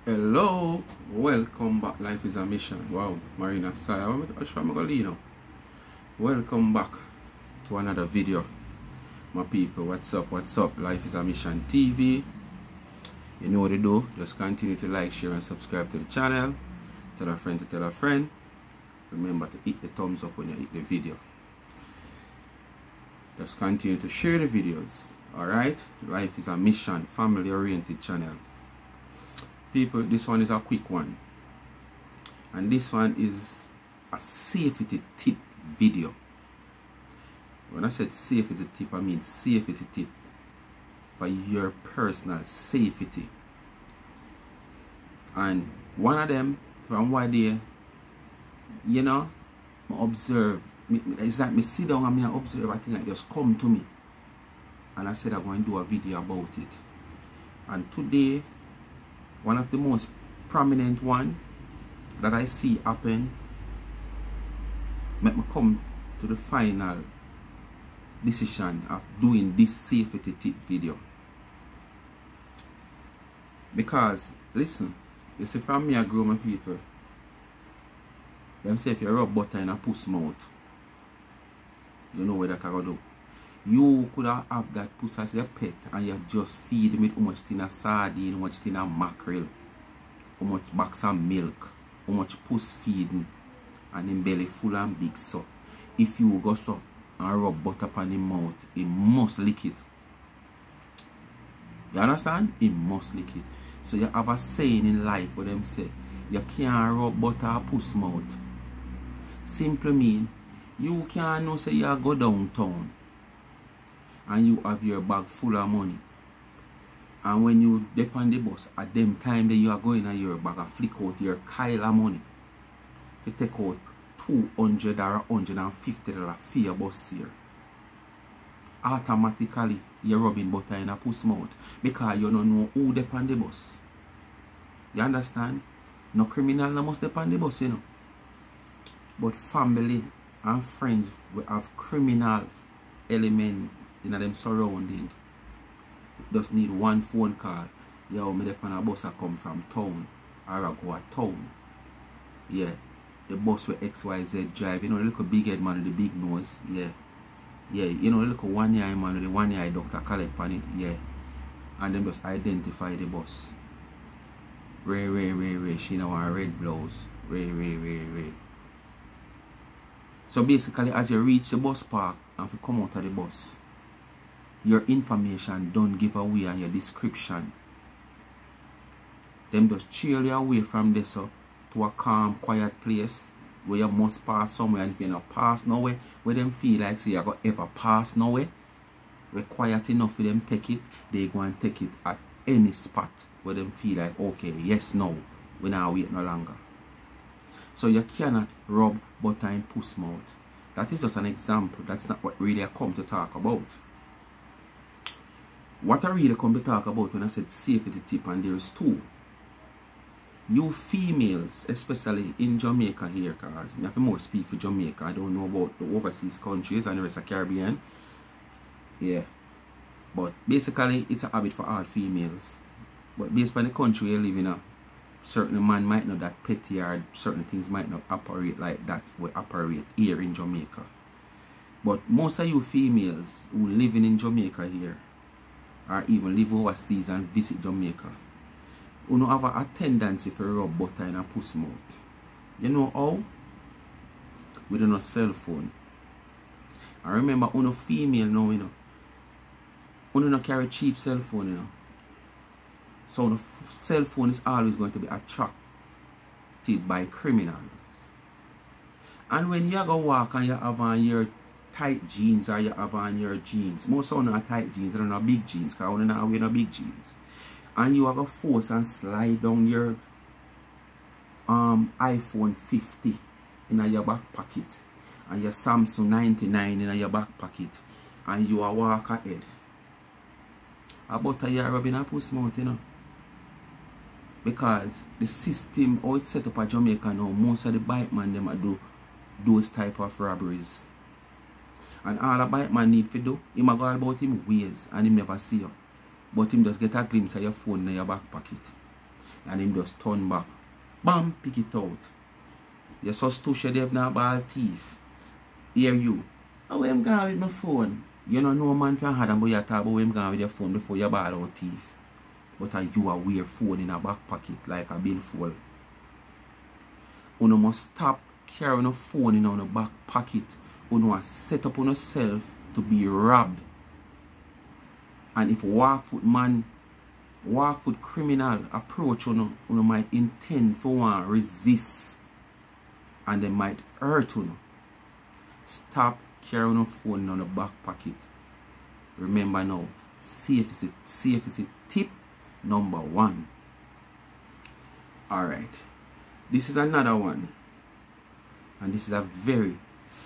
Hello, welcome back. Life is a mission. Wow, Marina Saya. Welcome back to another video. My people, what's up? What's up? Life is a mission TV. You know what to do. Just continue to like, share, and subscribe to the channel. Tell a friend to tell a friend. Remember to hit the thumbs up when you hit the video. Just continue to share the videos. Alright? Life is a mission, family oriented channel. People, this one is a quick one, and this one is a safety tip video. When I said safety tip, I mean safety tip for your personal safety. And one of them from one day, you know, I observe, it's like me sit down and me observe a thing that just come to me, and I said I'm going to do a video about it. And today, one of the most prominent one that I see happen make me come to the final decision of doing this safety tip video. Because listen, you see, from me I grow my people, them say if you rub butter in a puss mouth, you know what that I gotta do. You could have that puss as your pet and you just feed him with how much tin of sardine, how much tin of mackerel, how much box of milk, how much puss feeding, and him belly full and big. So if you go so and rub butter upon his mouth, he must lick it. You understand? He must lick it. So you have a saying in life where them say you can't rub butter a puss mouth. Simply mean you can't know say you go downtown and you have your bag full of money, and when you dip on the bus at them time that you are going in your bag, and flick out your pile of money to take out $200 or $150 for your bus here, automatically you're rubbing butter in a puss mouth because you don't know who dip on the bus. You understand? No criminal no must dip on the bus, you know, but family and friends will have criminal element in them surrounding. Just need one phone call. Yo, me dep on a bus I come from town, or I go a town. Yeah, the bus with XYZ drive. You know the little big head man with the big nose. Yeah, yeah. You know the little one eye man with the one eye doctor collect on it. Yeah, and them just identify the bus. Ray. She now wear a red blouse. Ray. So basically, as you reach the bus park and if you come out of the bus, your information don't give away and your description. Them just chill you away from this up to a calm, quiet place where you must pass somewhere, and if you not pass nowhere, where them feel like say you go ever pass nowhere, we're quiet enough for them take it, they go and take it at any spot where them feel like okay, yes, no, we now wait no longer. So you cannot rub butter in puss mouth. That is just an example. That's not what really I come to talk about. What I really come to talk about when I said safety tip, and there's two. You females, especially in Jamaica here, because I have to more speak for Jamaica. I don't know about the overseas countries and the rest of the Caribbean. Yeah. But basically, it's a habit for all females. But based on the country you live in, certain man might know that petty or certain things might not operate like that will operate here in Jamaica. But most of you females who living in Jamaica here, or even live overseas and visit Jamaica, you have a tendency for rub butter in a puss mouth. You know how? With a cell phone. I remember uno female now, you know, uno no carry cheap cell phone, you know. So the cell phone is always going to be attracted by criminals. And when you go walk and you have on your tight jeans or you have on your jeans, most of them are tight jeans, they don't have big jeans, because I don't wear no big jeans, and you have a force and slide down your iPhone 50 in your back pocket and your Samsung 99 in your back pocket, and you are walk ahead, about a year rubbing a puss mouth, you know. Because the system, how it's set up at Jamaica now, most of the bike man them do those type of robberies. And all a bike man need to do, he might go all about him ways and he never see you. But him just get a glimpse of your phone in your back pocket. and him just turn back. Bam, pick it out. You so stupid, they have no ball teeth. Hear you. How am going with my phone? You don't know man for hard, but you talk about him going with your phone before you ball out teeth. But you are wear phone in a back pocket like a billfold. You must stop carrying a phone in a back pocket. You must set up on yourself to be robbed. And if walk foot criminal approach you might intend for one resist and they might hurt you. Stop carrying a phone in the back pocket. Remember now, safe is a tip number 1. Alright. This is another one. And this is a very,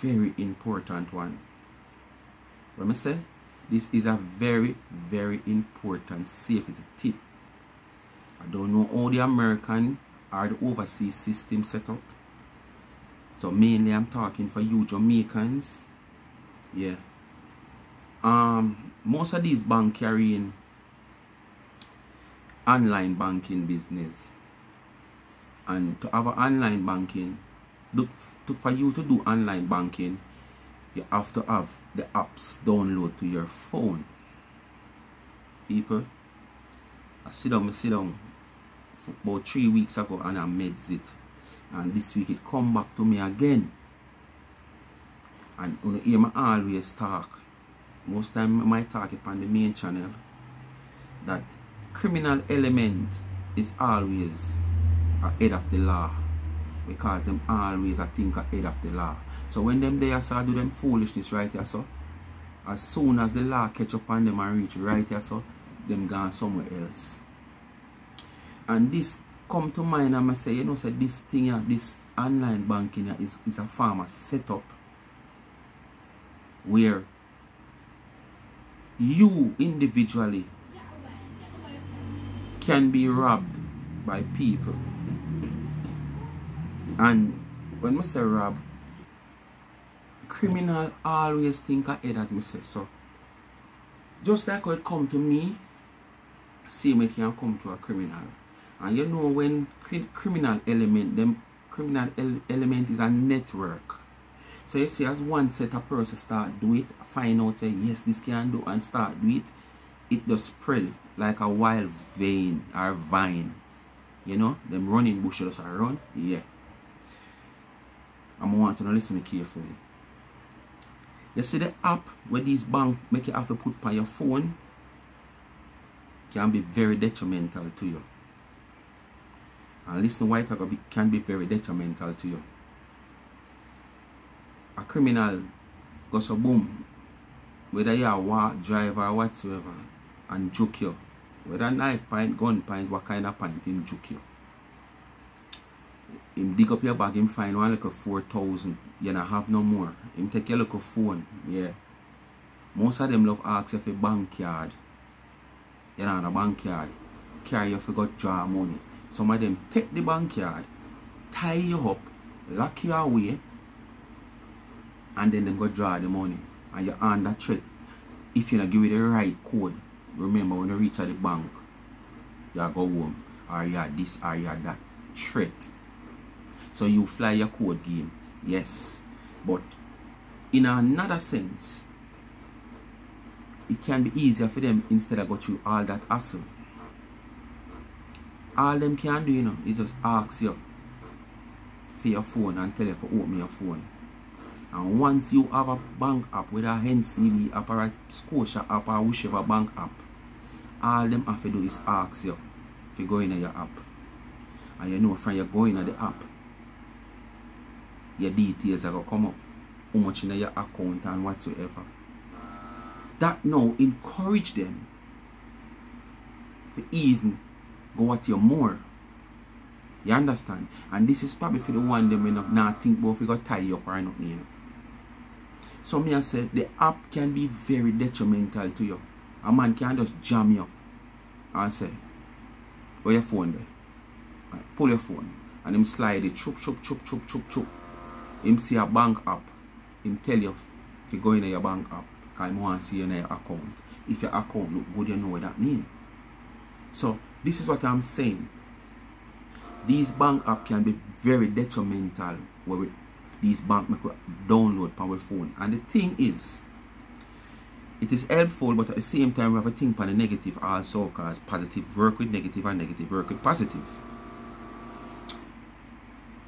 very important one. What I say? This is a very, very important safety tip. I don't know how the American or the overseas system set up. So mainly I'm talking for you Jamaicans. Yeah. Most of these banks carrying online banking business. And to have an online banking, for you to do online banking, you have to have the apps download to your phone. People, I sit down for about 3 weeks ago and I meds it. And this week it come back to me again. And you hear me always talk. Most time I might talk it on the main channel. That criminal element is always ahead of the law. Because them always I think ahead of the law. So when them there so do them foolishness right here so, as soon as the law catch up on them and reach right here so, them gone somewhere else. And this come to mind and I say, you know, say this thing here, this online banking here is a form of setup where you individually can be robbed by people. And when I say rob, criminal always think ahead as me say. So just like how it come to me, same it can come to a criminal. And you know when criminal element is a network. So you see as one set of person start do it, find out say yes this can do and start do it, it just spread like a wild vein or vine. You know, them running bushes are run, yeah. I want to listen carefully. You see the app where these banks make you have to put on your phone can be very detrimental to you. And listen why it can be very detrimental to you. A criminal goes a boom, whether you are a walk, driver or whatsoever, and juke you. Whether knife point, gun point, what kind of point, him juke you. Him dig up your bag, him find one like a 4,000. You don't have no more. Him take your little phone. Yeah. Most of them love ask you for bank card. You know, a bank card. Carry you for got draw money. Some of them take the bank card, tie you up, lock you away, and then them go draw the money. And you're under threat. If you don't give it the right code, remember when you reach at the bank, you go home. Or you this or you that. Threat. So you fly your code game, yes. But in another sense, it can be easier for them instead of go through all that hassle. All them can do, you know, is just ask you for your phone and tell you to open your phone. And once you have a bank app, whether a NCB app or a Scotia app or whichever bank app, all them have to do is ask you if you go in your app. And you know from you going in the app, your details are going to come up, how much in your account and whatsoever. That now encourage them to even go at you more. You understand? And this is probably for the one them when not think about if you got tie you up or nothing. You know? So me I say the app can be very detrimental to you. A man can just jam you and say, where your phone there? Right, pull your phone and him slide it, chup. Him see a bank app, him tell you if you go in your bank app, because he want to see your account. If your account look good, you know what that means. So this is what I'm saying. These bank app can be very detrimental where these bank make download on our phone. And the thing is, it is helpful, but at the same time we have a thing for the negative also, because positive work with negative and negative work with positive.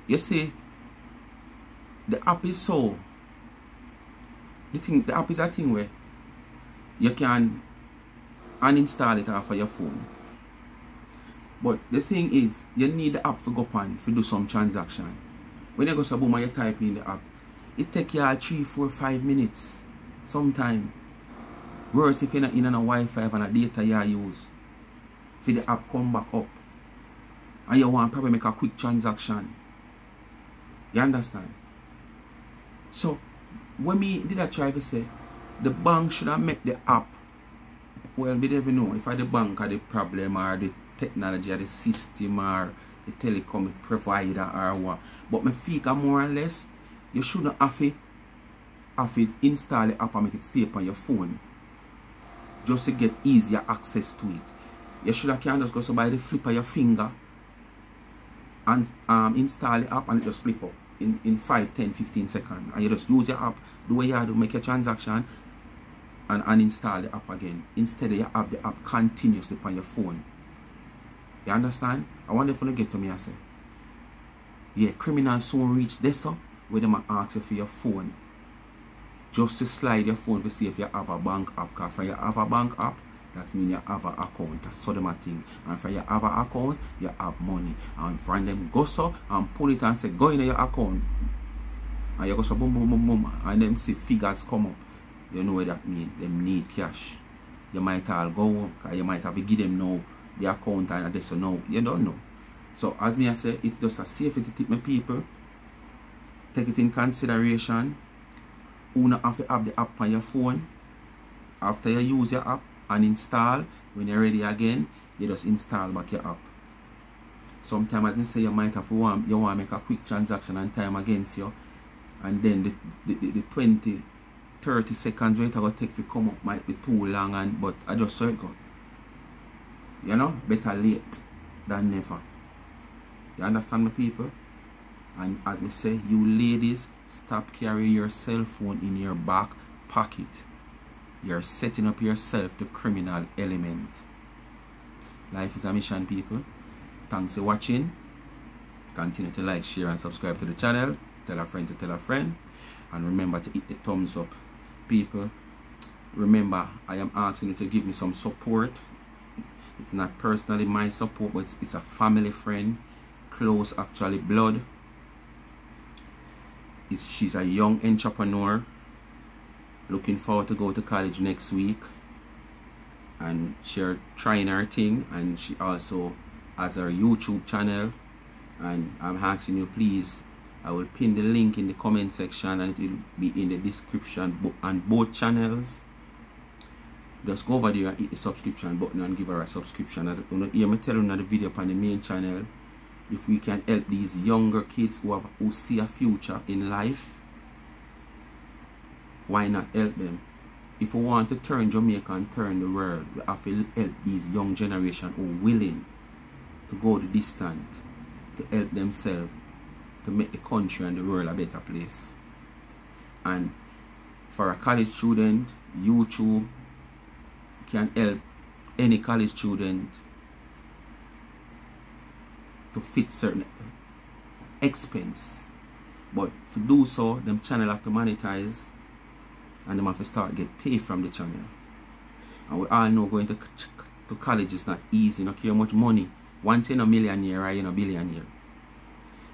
You see, the app is so the app is a thing where you can uninstall it off of your phone. But the thing is, you need the app to go on to do some transaction. When you go to boom and you type in the app, it takes you 3, 4, 5 minutes. Sometime. Worse if you're not in a Wi-Fi and a data you use. For the app come back up. And you want to probably make a quick transaction. You understand? So, when me did I try to say, the bank should have made the app. Well, we never know if the bank had the problem or the technology or the system or the telecom provider or what. But me feel more or less, you shouldn't have to install the app and make it stay on your phone. Just to get easier access to it. You should have can just go so by the flip of your finger and install the app and it just flip up in 5, 10, 15 seconds. And you just use your app, do what you have to make your transaction and uninstall the app again. Instead of you have the app continuously on your phone. You understand? I wonder if you get to me and say, yeah, criminals soon reach this up where they might ask you for your phone. Just to slide your phone to see if you have a bank app. Because if you have a bank app, that means you have an account. That's so them a thing. And if you have an account, you have money. And from them go so and pull it and say, go in your account. And you go so boom, boom, boom, boom. And them see figures come up. You know what that means. Them need cash. You might all go home. Because you might have to give them now the account and this or no. You don't know. So as me I say, it's just a safety tip, my people. Take it in consideration. You don't have to have the app on your phone. After you use your app and install, when you're ready again, you just install back your app. Sometimes as I say, you might have to want to make a quick transaction and time against you. And then the 20, 30 seconds wait to take to come up might be too long, and but I just saw it go. You know, better late than never. You understand me, people? And as I say, you ladies, stop carrying your cell phone in your back pocket. You're setting up yourself to criminal element. Life is a mission, people. Thanks for watching. Continue to like, share and subscribe to the channel. Tell a friend to tell a friend. And remember to hit the thumbs up. People, remember, I am asking you to give me some support. It's not personally my support, but it's a family friend. Close, actually, blood. She's a young entrepreneur looking forward to go to college next week, and she's trying her thing, and she also has her YouTube channel. And I'm asking you, please, I will pin the link in the comment section and it will be in the description on both channels. Just go over there and hit the subscription button and give her a subscription. As you know, hear me tell you in the video on the main channel, if we can help these younger kids who see a future in life, why not help them? If we want to turn Jamaica and turn the world, we have to help these young generation who are willing to go the distance, to help themselves, to make the country and the world a better place. And for a college student, YouTube can help any college student to fit certain expense. But to do so, them channel have to monetize, and them have to start get paid from the channel. And we all know going to college is not easy. You don't care much money. Once you're a millionaire or you're a billionaire,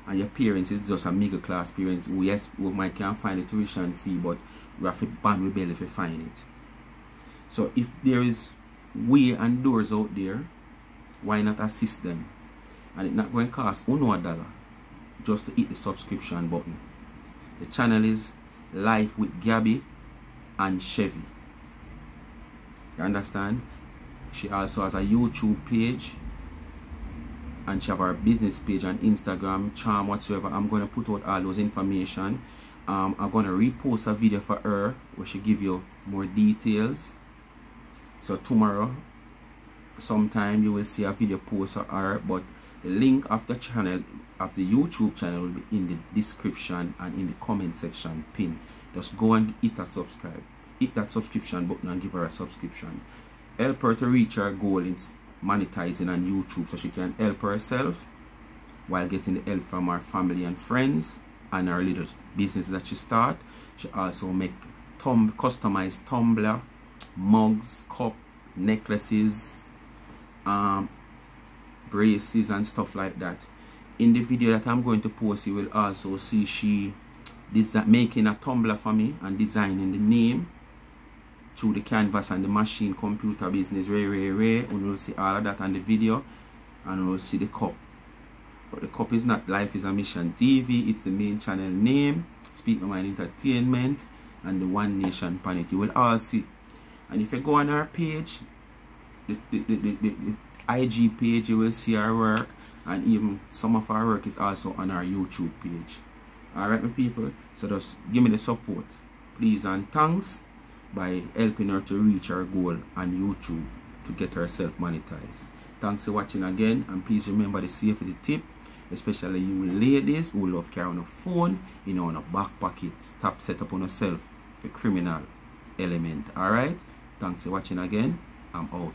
and your parents is just a middle class parents who, yes, we might can't find the tuition fee, but we have to band with belly if we find it. So if there is way and doors out there, why not assist them? And it's not going to cost $1 just to hit the subscription button. The channel is Life with Gabby and Chevy. You understand? She also has a YouTube page, and she have her business page on Instagram, Charm whatsoever. I'm going to put out all those information. I'm going to repost a video for her where she give you more details. So tomorrow sometime you will see a video post of her, but The link of the channel, of the YouTube channel, will be in the description and in the comment section pin. Just go and hit a subscribe. Hit that subscription button and give her a subscription. Help her to reach her goal in monetizing on YouTube so she can help herself while getting the help from her family and friends and her little business that she start. She also make customized tumbler, mugs, cup, necklaces, braces and stuff like that. In the video that I'm going to post, you will also see she making a tumbler for me and designing the name through the canvas and the machine computer business. You will see all of that on the video, and you will see the cup. But the cup is not Life is a Mission TV, it's the main channel name, Speak My Mind Entertainment, and the One Nation Planet. You will all see. And if you go on our page, the IG page, you will see our work, and even some of our work is also on our YouTube page. Alright, my people, so just give me the support, please and thanks, by helping her to reach her goal on YouTube to get herself monetized. Thanks for watching again, and please remember the safety tip, especially you ladies who love carrying a phone in a back pocket. Stop set up on yourself the criminal element. Alright, thanks for watching again. I'm out.